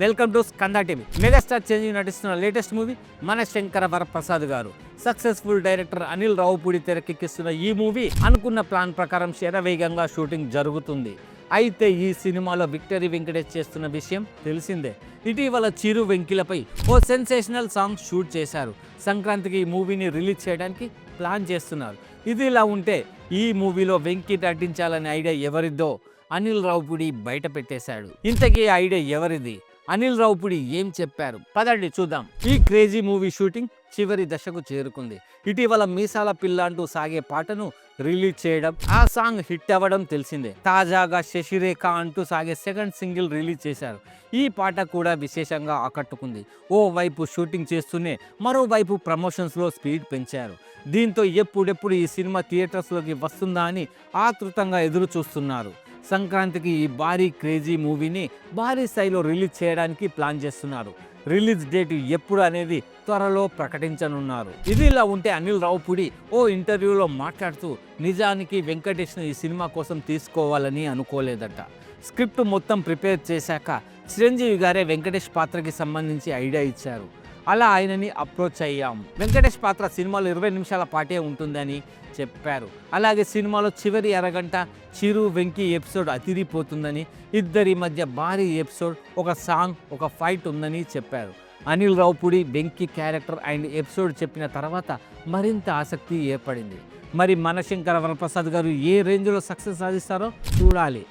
Welcome to Skanda TV. Megastar Chiranjeevi నటిస్తున్న latest movie మన శంకర వరప్రసాద్ గారు. సక్సెస్ఫుల్ డైరెక్టర్ అనిల్ రావుపూడి తెరకెక్కిస్తున్న ఈ మూవీ అనుకున్న ప్లాన్ ప్రకారం శరవేగంగా షూటింగ్ జరుగుతుంది. అయితే ఈ సినిమాలో విక్టరీ వెంకటేష్ చేస్తున్న విషయం తెలిసిందే. ఇటీవల చిరు వెంకిలపై ఓ సెన్సేషనల్ సాంగ్ షూట్ చేశారు. సంక్రాంతికి ఈ మూవీని రిలీజ్ చేయడానికి ప్లాన్ చేస్తున్నారు. ఇది ఇలా ఉంటే ఈ మూవీలో వెంకీ నటించాలనే ఐడియా ఎవరిదో అనిల్ రావుపూడి బయట పెట్టేశాడు. ఇంతకీ ఐడియా ఎవరిది, అనిల్ రావుపూడి ఏం చెప్పారు, పదండి చూద్దాం. ఈ క్రేజీ మూవీ షూటింగ్ చివరి దశకు చేరుకుంది. ఇటీవల మీసాల పిల్ల అంటూ సాగే పాటను రిలీజ్ చేయడం, ఆ సాంగ్ హిట్ అవ్వడం తెలిసిందే. తాజాగా శశిరేఖ అంటూ సాగే సెకండ్ సింగిల్ రిలీజ్ చేశారు. ఈ పాట కూడా విశేషంగా ఆకట్టుకుంది. ఓ వైపు షూటింగ్ చేస్తూనే మరోవైపు ప్రమోషన్స్లో స్పీడ్ పెంచారు. దీంతో ఎప్పుడెప్పుడు ఈ సినిమా థియేటర్స్లోకి వస్తుందా అని ఆతృతంగా ఎదురు చూస్తున్నారు. సంక్రాంతికి ఈ భారీ క్రేజీ మూవీని భారీ స్థాయిలో రిలీజ్ చేయడానికి ప్లాన్ చేస్తున్నారు. రిలీజ్ డేట్ ఎప్పుడు అనేది త్వరలో ప్రకటించనున్నారు. ఇది ఇలా ఉంటే అనిల్ రావుపూడి ఓ ఇంటర్వ్యూలో మాట్లాడుతూ నిజానికి వెంకటేష్ను ఈ సినిమా కోసం తీసుకోవాలని అనుకోలేదట. స్క్రిప్ట్ మొత్తం ప్రిపేర్ చేశాక చిరంజీవి గారే వెంకటేష్ పాత్రకి సంబంధించి ఐడియా ఇచ్చారు. అలా ఆయనని అప్రోచ్ అయ్యాం. వెంకటేష్ పాత్ర సినిమాలో 20 నిమిషాల పాటే ఉంటుందని చెప్పారు. అలాగే సినిమాలో చివరి అరగంట చిరు వెంకీ ఎపిసోడ్ అతిరిపోతుందని, ఇద్దరి మధ్య భారీ ఎపిసోడ్, ఒక సాంగ్, ఒక ఫైట్ ఉందని చెప్పారు. Anil Ravipudi Venky character and episode చెప్పిన తర్వాత మరింత ఆసక్తి ఏర్పడింది. మరి మన శంకర వరప్రసాద్ గారు ఏ రేంజ్లో సక్సెస్ సాధిస్తారో చూడాలి.